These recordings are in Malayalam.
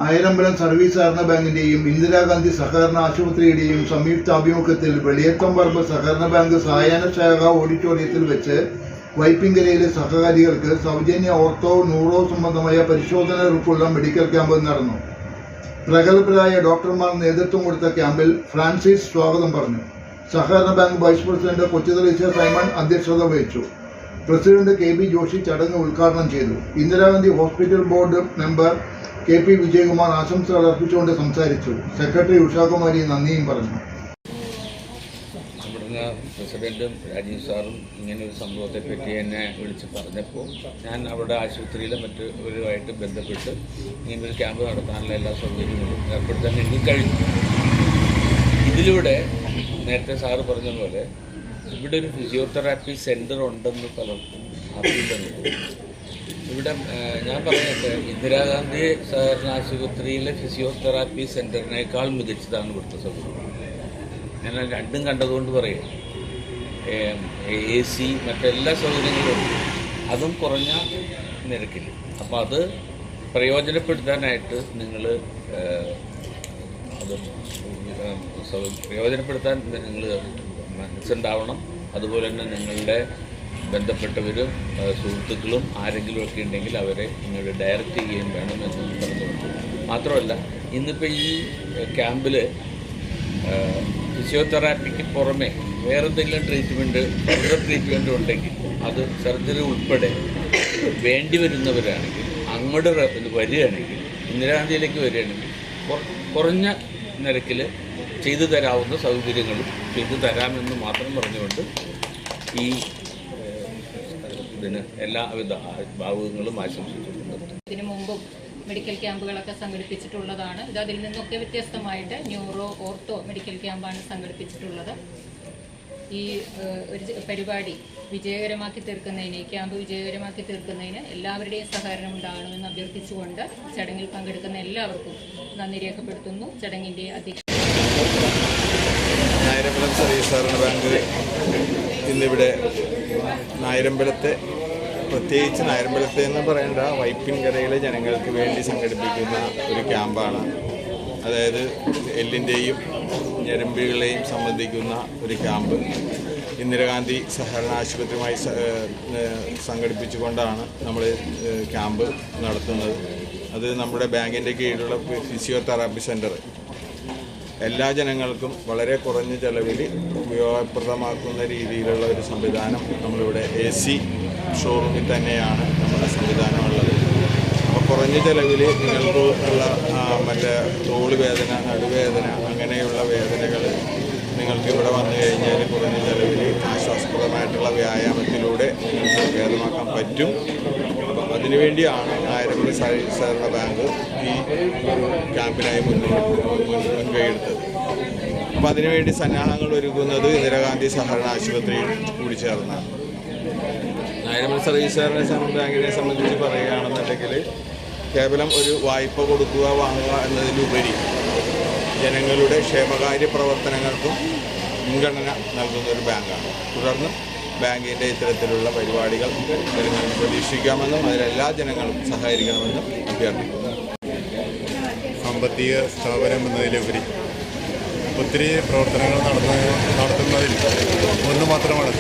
നായരമ്പലം സർവീസ് സഹകരണ ബാങ്കിന്റെയും ഇന്ദിരാഗാന്ധി സഹകരണ ആശുപത്രിയുടെയും സംയുക്താഭിമുഖ്യത്തിൽ വെളിയത്തം പറമ്പ് സഹകരണ ബാങ്ക് സായാഹ്ന ശാഖ ഓഡിറ്റോറിയത്തിൽ വെച്ച് വൈപ്പിങ്കരയിലെ സഹകാരികൾക്ക് സൗജന്യ ഓർത്തോ ന്യൂറോ സംബന്ധമായ പരിശോധനകൾക്കുള്ള മെഡിക്കൽ ക്യാമ്പ് നടന്നു. പ്രഗത്ഭരായ ഡോക്ടർമാർ നേതൃത്വം കൊടുത്ത ക്യാമ്പിൽ ഫ്രാൻസിസ് സ്വാഗതം പറഞ്ഞു. സഹകരണ ബാങ്ക് വൈസ് പ്രസിഡന്റ് കൊച്ചുതലീശ സൈമൺ അധ്യക്ഷത വഹിച്ചു. President KB. ജോഷി ചടങ്ങ് ഉദ്ഘാടനം ചെയ്തു. Indira Gandhi hospital board member K P. Vijayakumar ആശംസകൾ അർപ്പിച്ചുകൊണ്ട് സംസാരിച്ചു. സെക്രട്ടറി ഉഷാകുമാരി നന്ദിയും പറഞ്ഞു. ഇവിടുന്ന് പ്രസിഡന്റും രാജീവ് സാറും ഇങ്ങനെ ഒരു സംഭവത്തെപ്പറ്റി എന്നെ വിളിച്ച് പറഞ്ഞപ്പോൾ ഞാൻ അവിടെ ആശുപത്രിയിലെ മറ്റുള്ളവരുമായിട്ട് ബന്ധപ്പെട്ട് ഇങ്ങനൊരു ക്യാമ്പ് നടത്താനുള്ള എല്ലാ സൗകര്യങ്ങളും ഏർപ്പെടുത്താൻ എനിക്ക് കഴിഞ്ഞു. ഇതിലൂടെ നേരത്തെ സാറ് പറഞ്ഞതുപോലെ ഇവിടെ ഒരു ഫിസിയോതെറാപ്പി സെൻറ്റർ ഉണ്ടെന്ന് പലർക്കും അറിയില്ലെന്ന്. ഇവിടെ ഞാൻ പറയുന്നത് ഇന്ദിരാഗാന്ധി സഹകരണ ആശുപത്രിയിലെ ഫിസിയോതെറാപ്പി സെൻറ്ററിനേക്കാൾ മികച്ചതാണ് ഇവിടുത്തെ സൗകര്യം. ഞാൻ രണ്ടും കണ്ടതുകൊണ്ട് പറയും. AC മറ്റെല്ലാ സൗകര്യങ്ങളും അതും കുറഞ്ഞ നിരക്കിൽ. അപ്പോൾ അത് പ്രയോജനപ്പെടുത്താനായിട്ട് നിങ്ങൾ മനസ്സുണ്ടാവണം. അതുപോലെ തന്നെ നിങ്ങളുടെ ബന്ധപ്പെട്ടവരും സുഹൃത്തുക്കളും ആരെങ്കിലും ഒക്കെ ഉണ്ടെങ്കിൽ അവരെ നിങ്ങൾ ഡയറക്റ്റ് ചെയ്യുകയും വേണമെന്ന് പറഞ്ഞുകൊണ്ട് മാത്രമല്ല, ഇന്നിപ്പോൾ ഈ ക്യാമ്പിൽ ഫിസിയോതെറാപ്പിക്ക് പുറമെ വേറെന്തെങ്കിലും ഫർദർ ട്രീറ്റ്മെൻറ്റ് ഉണ്ടെങ്കിൽ അത് സർജറി ഉൾപ്പെടെ വേണ്ടി വരുന്നവരാണെങ്കിൽ അങ്ങോട്ട് വരികയാണെങ്കിൽ ഇന്ദിരാഗാന്ധിയിലേക്ക് വരികയാണെങ്കിൽ കുറഞ്ഞ നിരക്കിൽ ചെയ്തു തരാവുന്ന സൗകര്യങ്ങളും ചെയ്തു തരാമെന്ന് മാത്രം പറഞ്ഞുകൊണ്ട് ഈ ഇതിന് എല്ലാവിധ ഭാവുകങ്ങളും ആശംസിച്ചിട്ടുണ്ട്. ഇതിനു മുമ്പും മെഡിക്കൽ ക്യാമ്പുകളൊക്കെ സംഘടിപ്പിച്ചിട്ടുള്ളതാണ്. ഇത് അതിൽ നിന്നൊക്കെ വ്യത്യസ്തമായിട്ട് ന്യൂറോ ഓർത്തോ മെഡിക്കൽ ക്യാമ്പാണ് സംഘടിപ്പിച്ചിട്ടുള്ളത്. ഈ ഒരു പരിപാടി വിജയകരമാക്കി തീർക്കുന്നതിന്, ഈ ക്യാമ്പ് വിജയകരമാക്കി തീർക്കുന്നതിന് എല്ലാവരുടെയും സഹകരണം ഉണ്ടാകണമെന്ന് അഭ്യർത്ഥിച്ചുകൊണ്ട് ചടങ്ങിൽ പങ്കെടുക്കുന്ന എല്ലാവർക്കും നന്ദി രേഖപ്പെടുത്തുന്നു. ചടങ്ങിൻ്റെ അധ്യക്ഷ നായരമ്പലം സർവീസ് സഹകരണ ബാങ്ക് ഇന്നിവിടെ നായരമ്പലത്തെ, പ്രത്യേകിച്ച് നായരമ്പലത്തെ എന്ന് പറയേണ്ട വൈപ്പിൻകരയിലെ ജനങ്ങൾക്ക് വേണ്ടി സംഘടിപ്പിക്കുന്ന ഒരു ക്യാമ്പാണ്. അതായത് എല്ലിൻ്റെയും ഞരമ്പുകളെയും സംബന്ധിക്കുന്ന ഒരു ക്യാമ്പ് ഇന്ദിരാഗാന്ധി സഹകരണ ആശുപത്രിയുമായി സംഘടിപ്പിച്ചുകൊണ്ടാണ് നമ്മൾ ക്യാമ്പ് നടത്തുന്നത്. അത് നമ്മുടെ ബാങ്കിൻ്റെ കീഴിലുള്ള ഫിസിയോതെറാപ്പി സെൻറ്റർ എല്ലാ ജനങ്ങൾക്കും വളരെ കുറഞ്ഞ ചെലവിൽ ഉപയോഗപ്രദമാക്കുന്ന രീതിയിലുള്ള ഒരു സംവിധാനം നമ്മളിവിടെ AC ഷോറൂമിൽ തന്നെയാണ് നമ്മുടെ സംവിധാനമുള്ളത്. അപ്പോൾ കുറഞ്ഞ ചെലവിൽ നിങ്ങൾക്ക് ഉള്ള മറ്റേ തോള് വേദന, നടുവേദന അങ്ങനെയുള്ള വേദനകൾ നിങ്ങൾക്ക് ഇവിടെ വന്നു കഴിഞ്ഞാൽ കുറഞ്ഞ ചെലവിൽ ആശ്വാസപ്രദമായിട്ടുള്ള വ്യായാമത്തിലൂടെ നിങ്ങൾക്ക് ഭേദമാക്കാൻ പറ്റും. അപ്പം അതിനുവേണ്ടിയാണ് നായരമ്പലം സഹകരണ ബാങ്ക് ഈ ഒരു ക്യാമ്പിനായി മുൻകൈയെടുത്തത്. അപ്പോൾ അതിനുവേണ്ടി സന്നാഹങ്ങൾ ഒരുക്കുന്നത് ഇന്ദിരാഗാന്ധി സഹകരണ ആശുപത്രിയിൽ കൂടി ചേർന്നാണ്. നായരമ്പലം സർവീസ് സഹകരണ ബാങ്കിനെ സംബന്ധിച്ച് പറയുകയാണെന്നുണ്ടെങ്കിൽ കേവലം ഒരു വായ്പ കൊടുക്കുക വാങ്ങുക എന്നതിലുപരി ജനങ്ങളുടെ ക്ഷേമകാര്യ പ്രവർത്തനങ്ങൾക്കും മുൻഗണന നൽകുന്ന ഒരു ബാങ്കാണ്. തുടർന്ന് ബാങ്കിൻ്റെ ഇത്തരത്തിലുള്ള പരിപാടികൾ ജനങ്ങൾക്ക് പ്രതീക്ഷിക്കാമെന്നും അതിലെല്ലാ ജനങ്ങളും സഹകരിക്കണമെന്നും അഭ്യർത്ഥിക്കുന്നു. സാമ്പത്തിക സ്ഥാപനം എന്നതിലുപരി ഒത്തിരി പ്രവർത്തനങ്ങൾ നടത്തുന്നതിൽ ഒന്ന് മാത്രമാണ്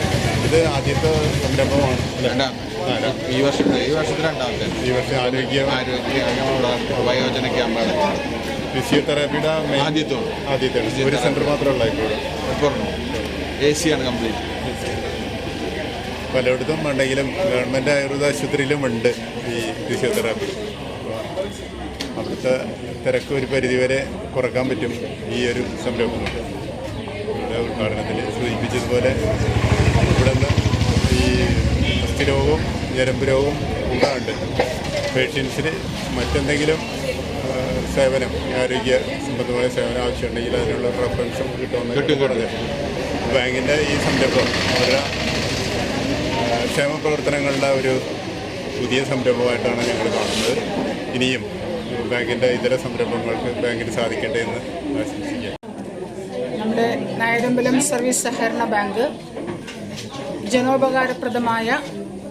ഇത്. ആദ്യത്തെ സംരംഭമാണ്. ഈ വർഷത്തിൽ രണ്ടാമത്തെ. ഈ വർഷം ആരോഗ്യ വയോജന ക്യാമ്പാണ്. ഫിസിയോതെറാപ്പിയുടെ ആദ്യത്തെ ഒരു സെൻറ്റർ മാത്രമല്ല ഇപ്പോൾ AC ആണ് കംപ്ലീറ്റ്. പലയിടത്തും ഉണ്ടെങ്കിലും ഗവൺമെൻറ് ആയുർവേദ ആശുപത്രിയിലും ഉണ്ട് ഈ ഫിസിയോതെറാപ്പി. അവിടുത്തെ തിരക്ക് ഒരു പരിധിവരെ കുറക്കാൻ പറ്റും ഈ ഒരു സംരംഭം. ഇവിടെ ഉദ്ഘാടനത്തിൽ സൂചിപ്പിച്ചതുപോലെ ഇവിടെ നിന്ന് ഈ അസ്ഥിരോഗവും ഞരമ്പ് രോഗവും ഉണ്ടാകുന്നുണ്ട്. പേഷ്യൻസിന് മറ്റെന്തെങ്കിലും സേവനം, ആരോഗ്യ സംബന്ധമായ സേവനം ആവശ്യമുണ്ടെങ്കിൽ അതിനുള്ള റെഫറൻസും കിട്ടുമെന്ന് പറഞ്ഞത് ബാങ്കിൻ്റെ ഈ സംരംഭം അവരുടെ ക്ഷേമ പ്രവർത്തനങ്ങളുടെ ഒരു പുതിയ സംരംഭമായിട്ടാണ് ഞങ്ങൾ കാണുന്നത്. ഇനിയും ബാങ്കിൻ്റെ ഇതര സംരംഭങ്ങൾക്ക് ബാങ്കിന് സാധിക്കട്ടെ എന്ന് ആശംസിക്കാം. നമ്മുടെ നായരമ്പലം സർവീസ് സഹകരണ ബാങ്ക് ജനോപകാരപ്രദമായ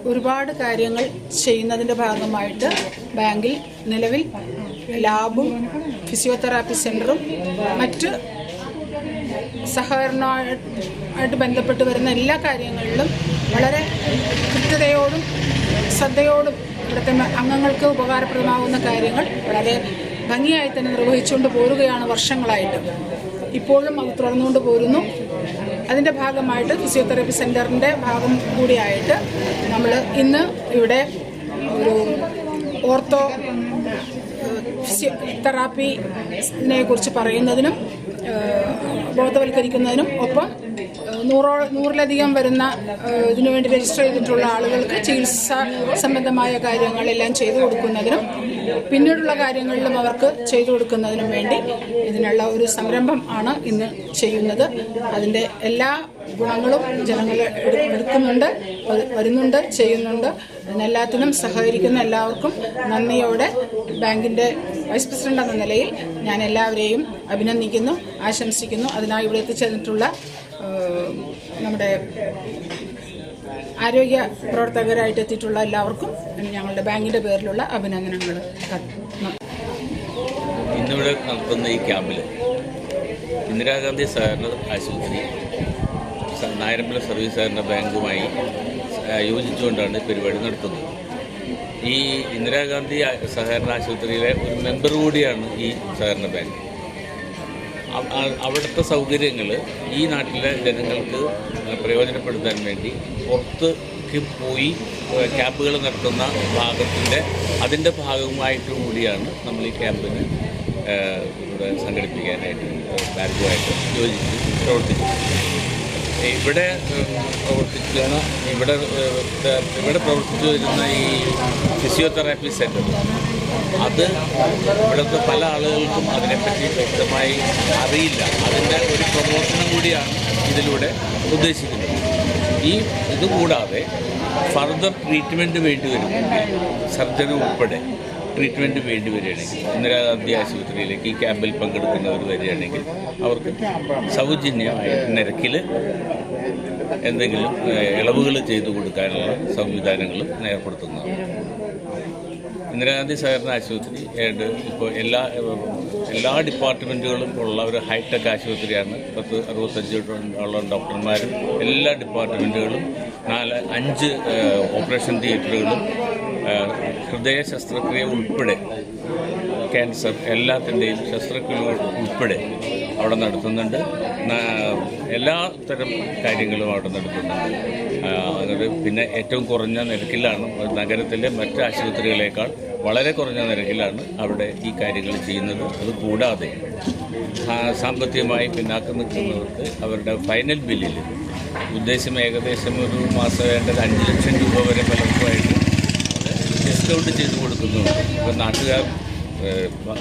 ഒരുപാട് കാര്യങ്ങൾ ചെയ്യുന്നതിൻ്റെ ഭാഗമായിട്ട് ബാങ്കിൽ നിലവിൽ ലാബും ഫിസിയോതെറാപ്പി സെൻ്ററും മറ്റ് സഹകരണമായിട്ട് ബന്ധപ്പെട്ട് വരുന്ന എല്ലാ കാര്യങ്ങളിലും വളരെ കൃത്യതയോടും ശ്രദ്ധയോടും ഇവിടുത്തെ അംഗങ്ങൾക്ക് ഉപകാരപ്രദമാകുന്ന കാര്യങ്ങൾ വളരെ ഭംഗിയായി തന്നെ നിർവഹിച്ചുകൊണ്ട് പോരുകയാണ് വർഷങ്ങളായിട്ട്. ഇപ്പോഴും അത് തുടർന്നുകൊണ്ട് പോരുന്നു. അതിൻ്റെ ഭാഗമായിട്ട് ഫിസിയോതെറാപ്പി സെൻ്ററിൻ്റെ ഭാഗം കൂടിയായിട്ട് നമ്മൾ ഇന്ന് ഇവിടെ ഒരു ഓർത്തോ ഫിസിയോതെറാപ്പിനെ കുറിച്ച് പറയുന്നതിനും ബോധവൽക്കരിക്കുന്നതിനും ഒപ്പം 100-ലധികം വരുന്ന ഇതിനുവേണ്ടി രജിസ്റ്റർ ചെയ്തിട്ടുള്ള ആളുകൾക്ക് ചികിത്സാ സംബന്ധമായ കാര്യങ്ങളെല്ലാം ചെയ്തു കൊടുക്കുന്നതിനും പിന്നീടുള്ള കാര്യങ്ങളിലും അവർക്ക് ചെയ്തു കൊടുക്കുന്നതിനും വേണ്ടി ഇതിനുള്ള ഒരു സംരംഭം ആണ് ഇന്ന് ചെയ്യുന്നത്. അതിൻ്റെ എല്ലാ ഗുണങ്ങളും ജനങ്ങൾ എടുക്കുന്നുണ്ട്, വരുന്നുണ്ട്, ചെയ്യുന്നുണ്ട്. അതിനെല്ലാത്തിനും സഹകരിക്കുന്ന എല്ലാവർക്കും നന്ദിയോടെ ബാങ്കിൻ്റെ വൈസ് പ്രസിഡന്റ് എന്ന നിലയിൽ ഞാൻ എല്ലാവരെയും അഭിനന്ദിക്കുന്നു, ആശംസിക്കുന്നു. അതിനായി ഇവിടെ എത്തിച്ചേർന്നിട്ടുള്ള നമ്മുടെ ആരോഗ്യ പ്രവർത്തകരായിട്ട് എത്തിയിട്ടുള്ള എല്ലാവർക്കും ഞങ്ങളുടെ ബാങ്കിൻ്റെ പേരിലുള്ള അഭിനന്ദനങ്ങൾ. ഇന്നിവിടെ നടത്തുന്ന ഈ ക്യാമ്പിൽ ഇന്ദിരാഗാന്ധി സഹകരണ ആശുപത്രി നായരമ്പല സർവീസ് സഹകരണ ബാങ്കുമായി യോജിച്ചുകൊണ്ടാണ് പരിപാടി നടത്തുന്നത്. ഈ ഇന്ദിരാഗാന്ധി സഹകരണ ആശുപത്രിയിലെ ഒരു മെമ്പർ കൂടിയാണ് ഈ സഹകരണ ബാങ്ക്. അവിടുത്തെ സൗകര്യങ്ങൾ ഈ നാട്ടിലെ ജനങ്ങൾക്ക് പ്രയോജനപ്പെടുത്താൻ വേണ്ടി പുറത്തേക്ക് പോയി ക്യാമ്പുകൾ നടത്തുന്ന അതിൻ്റെ ഭാഗമായിട്ട് കൂടിയാണ് നമ്മൾ ഈ ക്യാമ്പിന് ഇവിടെ സംഘടിപ്പിക്കാനായിട്ട് ബാങ്കുമായിട്ട് യോജിച്ച് പ്രവർത്തിച്ചു. ഇവിടെ പ്രവർത്തിച്ചു വരുന്ന ഈ ഫിസിയോതെറാപ്പി സെൻ്റർ അത് ഇവിടുത്തെ പല ആളുകൾക്കും അതിനെപ്പറ്റി വ്യക്തമായി അറിയില്ല. അതിൻ്റെ ഒരു പ്രമോഷനും കൂടിയാണ് ഇതിലൂടെ ഉദ്ദേശിക്കുന്നത്. ഇതുകൂടാതെ ഫർദർ ട്രീറ്റ്മെൻറ്റ് വേണ്ടി വരുമെങ്കിൽ സർജറി ഉൾപ്പെടെ ട്രീറ്റ്മെൻറ്റ് വേണ്ടി വരികയാണെങ്കിൽ ഇന്ദിരാഗാന്ധി ആശുപത്രിയിലേക്ക് ഈ ക്യാമ്പിൽ പങ്കെടുക്കുന്നവർ വരികയാണെങ്കിൽ അവർക്ക് സൗജന്യമായ നിരക്കിൽ എന്തെങ്കിലും ഇളവുകൾ ചെയ്തു കൊടുക്കാനുള്ള സംവിധാനങ്ങളും ഏർപ്പെടുത്തുന്നതാണ്. ഇന്ദിരാഗാന്ധി സഹകരണ ആശുപത്രി ഇപ്പോൾ എല്ലാ ഡിപ്പാർട്ട്മെൻറ്റുകളും ഉള്ള ഒരു ഹൈടെക് ആശുപത്രിയാണ്. 65 ഡോക്ടർമാരും എല്ലാ ഡിപ്പാർട്ട്മെൻറ്റുകളും 5 ഓപ്പറേഷൻ തിയേറ്ററുകളും ഹൃദയ ശസ്ത്രക്രിയ ഉൾപ്പെടെ ക്യാൻസർ എല്ലാത്തിൻ്റെയും ശസ്ത്രക്രിയ ഉൾപ്പെടെ അവിടെ നടത്തുന്നുണ്ട്. എല്ലാ തരം കാര്യങ്ങളും അവിടെ നടത്തുന്നുണ്ട്. പിന്നെ ഏറ്റവും കുറഞ്ഞ നിരക്കിലാണ് നഗരത്തിലെ മറ്റ് ആശുപത്രികളേക്കാൾ വളരെ കുറഞ്ഞ നിരക്കിലാണ് അവിടെ ഈ കാര്യങ്ങൾ ചെയ്യുന്നത്. അതുകൂടാതെ സാമ്പത്തികമായി പിന്നാക്കം നിൽക്കുന്നവർക്ക് അവരുടെ ഫൈനൽ ബില്ലിൽ ഉദ്ദേശം ഏകദേശം ഒരു മാസം വേണ്ടത് 5 ലക്ഷം രൂപ വരെ പലർക്കുമായിട്ട് ഡിസ്കൗണ്ട് ചെയ്ത് കൊടുക്കുന്നുണ്ട്. ഇപ്പോൾ നാട്ടുകാർ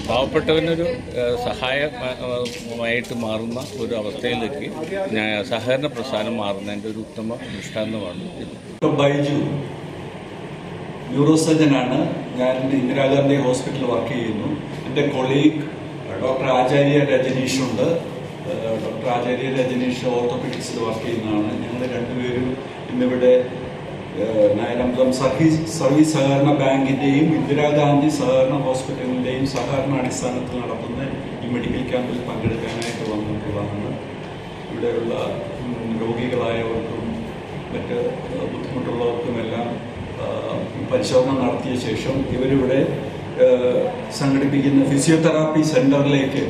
പാവപ്പെട്ടവനൊരു സഹായമായിട്ട് മാറുന്ന ഒരു അവസ്ഥയിലേക്ക് സഹകരണ പ്രസ്ഥാനം മാറുന്നതിൻ്റെ ഒരു ഉത്തമ ദൃഷ്ടാന്തമാണ് ഇത്. ബൈജു ന്യൂറോ സർജനാണ്. ഞാൻ ഇന്ദിരാഗാന്ധി ഹോസ്പിറ്റലിൽ വർക്ക് ചെയ്യുന്നു. എൻ്റെ കൊളീഗ് ഡോക്ടർ ആചാര്യ രജനീഷ് ഉണ്ട്. ഡോക്ടർ ആചാര്യ രജനീഷ് ഓർത്തോപെഡിക്സിൽ വർക്ക് ചെയ്യുന്നതാണ്. ഞങ്ങൾ രണ്ടുപേരും ഇന്നിവിടെ നായരമ്പലം സർവീസ് സഹകരണ ബാങ്കിൻ്റെയും ഇന്ദിരാഗാന്ധി സഹകരണ ഹോസ്പിറ്റലിൻ്റെയും സഹകരണ അടിസ്ഥാനത്തിൽ നടത്തുന്ന ഈ മെഡിക്കൽ ക്യാമ്പിൽ പങ്കെടുക്കാനായിട്ട് വന്നിട്ടുള്ളതാണ്. ഇവിടെയുള്ള രോഗികളായവർക്കും മറ്റ് ബുദ്ധിമുട്ടുള്ളവർക്കുമെല്ലാം പരിശോധന നടത്തിയ ശേഷം ഇവരിവിടെ സംഘടിപ്പിക്കുന്ന ഫിസിയോതെറാപ്പി സെൻ്ററിലേക്ക്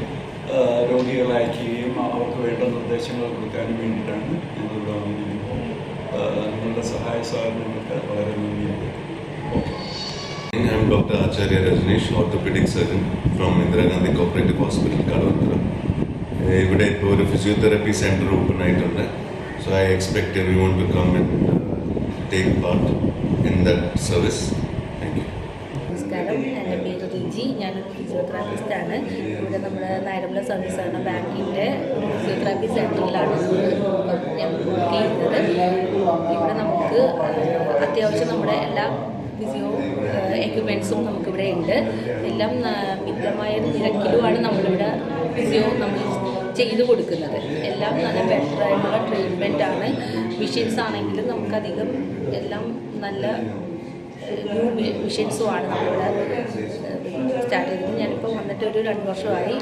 രോഗികളെ അയക്കുകയും അവർക്ക് വേണ്ട നിർദ്ദേശങ്ങൾ കൊടുക്കാനും വേണ്ടിയിട്ടാണ് ഞങ്ങളിവിടെ വന്നിരിക്കുന്നത്. നിങ്ങളുടെ സഹായ സഹകരണങ്ങൾക്ക് വളരെ നന്ദിയുണ്ട്. I am Dr. Acharya Rajneesh, orthopedic surgeon from Indira Gandhi Cooperative Hospital, Kalavatara. ഇവിടെ ഇപ്പോൾ ഒരു ഫിസിയോതെറാപ്പി സെൻറ്റർ ഓപ്പൺ ആയിട്ടുണ്ട്. So I expect everyone to come and take part in that service. Thank you. നമസ്കാരം, എൻ്റെ പേര് റിജി. ഞാനൊരു ഫിസിയോതെറാപ്പിസ്റ്റാണ്. ഇവിടെ നമ്മുടെ നായരമ്പല സർവീസ് സഹകരണ ബാങ്കിൻ്റെ ഫിസിയോതെറാപ്പി സെൻറ്ററിലാണ് ഞാൻ വർക്ക് ചെയ്യുന്നത്. ഇവിടെ നമുക്ക് അത്യാവശ്യം നമ്മുടെ എല്ലാ ഫിസിയോ എക്യുപ്മെൻറ്റ്സും നമുക്കിവിടെ ഉണ്ട്. എല്ലാം മിതമായ നിരക്കിലുമാണ് നമ്മളിവിടെ ഫിസിയോ നമ്മൾ ചെയ്തു കൊടുക്കുന്നത്. എല്ലാം നല്ല ബെറ്ററായിട്ടുള്ള ട്രീറ്റ്മെൻറ്റാണ്. വിഷൻസ് ആണെങ്കിലും നമുക്കധികം എല്ലാം നല്ല ന്യൂ വിഷൻസുമാണ് നമ്മളിവിടെ സ്റ്റാർട്ട് ചെയ്തത്. ഞാനിപ്പോൾ വന്നിട്ട് ഒരു 2 വർഷമായി.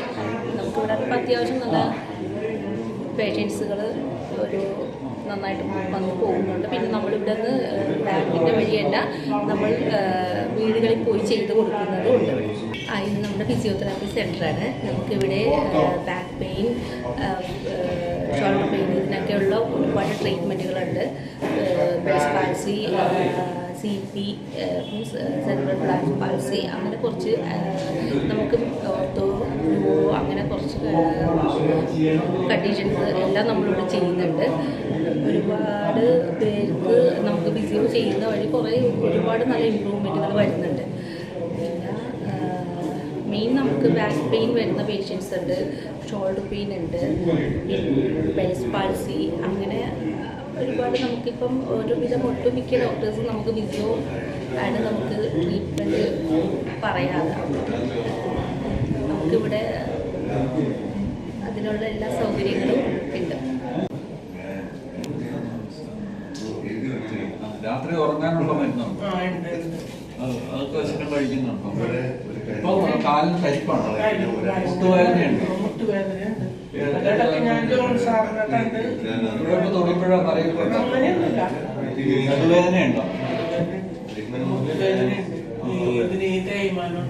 നമുക്കിവിടെ ഇപ്പോൾ അത്യാവശ്യം നല്ല പേഷ്യൻസുകൾ നന്നായിട്ട് വന്ന് പോകുന്നുണ്ട്. പിന്നെ നമ്മളിവിടെ നിന്ന് ബാങ്കിൻ്റെ വഴിയല്ല, നമ്മൾ വീടുകളിൽ പോയി ചെയ്ത് കൊടുക്കുന്നതും ഉണ്ട്. ഇത് നമ്മുടെ ഫിസിയോതെറാപ്പി സെൻ്ററാണ്. നമുക്കിവിടെ ബാക്ക് പെയിൻ, ഷോൾഡർ പെയിൻ ഇതിനൊക്കെയുള്ള ഒരുപാട് ട്രീറ്റ്മെൻറ്റുകളുണ്ട്. ബ്രസ്റ്റ് palsy, CP means cerebral palsy, അങ്ങനെ കുറച്ച് നമുക്ക് ഓർത്തോ ന്യൂറോ അങ്ങനെ കുറച്ച് കണ്ടീഷൻസ് എല്ലാം നമ്മളിവിടെ ചെയ്യുന്നുണ്ട്. ഒരുപാട് പേർക്ക് നമുക്ക് ഫിസിയോ ചെയ്യുന്ന വഴി ഒരുപാട് നല്ല ഇമ്പ്രൂവ്മെൻറ്റുകൾ വരുന്നുണ്ട്. പിന്നെ മെയിൻ നമുക്ക് ബാക്ക് പെയിൻ വരുന്ന പേഷ്യൻസ് ഉണ്ട്, ഷോൾഡർ പെയിൻ ഉണ്ട്, ബ്രസ്റ്റ് പാൾസി, അങ്ങനെ ഒരുപാട് നമുക്കിപ്പം ഒരുവിധം ഒട്ടുമിക്ക ഡോക്ടേഴ്സും നമുക്ക് ഫിസിയോ ആണ് നമുക്ക് ട്രീറ്റ്മെൻറ്റ് പറയാതെ. നമുക്കിവിടെ അതിനുള്ള എല്ലാ സൗകര്യങ്ങളും ഉണ്ട്. രാത്രി ഉറങ്ങാനുള്ള മരുന്നുണ്ടോ? അതൊക്കെ വെച്ചിട്ട് കഴിക്കുന്നുണ്ടോ? ഇപ്പോൾ കാലിന് തരിപ്പാണോ? മുട്ടുവേദനയുണ്ടോ? ഇവിടെ തൊടുമ്പോഴാണ് അറിയുന്നുണ്ടോ? നടുവേദനയുണ്ടോ?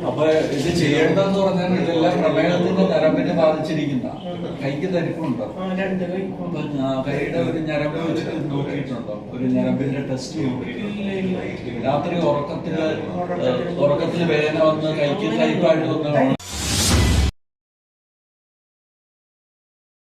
അപ്പൊ ഇത് ചെയ്യേണ്ടതെന്ന് പറഞ്ഞാൽ ഇതെല്ലാം പ്രമേഹത്തിന്റെ ഞരമ്പിനെ ബാധിച്ചിരിക്കുന്ന. കൈക്ക് തരിപ്പുണ്ടോ? കൈയുടെ ഒരു ഞരമ്പ് വെച്ചിട്ട് നോക്കിയിട്ടുണ്ടോ? ഒരു ഞരമ്പിന്റെ ടെസ്റ്റ് നോക്കിയിട്ടുണ്ടോ? രാത്രി ഉറക്കത്തിൽ വേദന വന്ന് കൈക്ക് തരിപ്പായിട്ട് വന്ന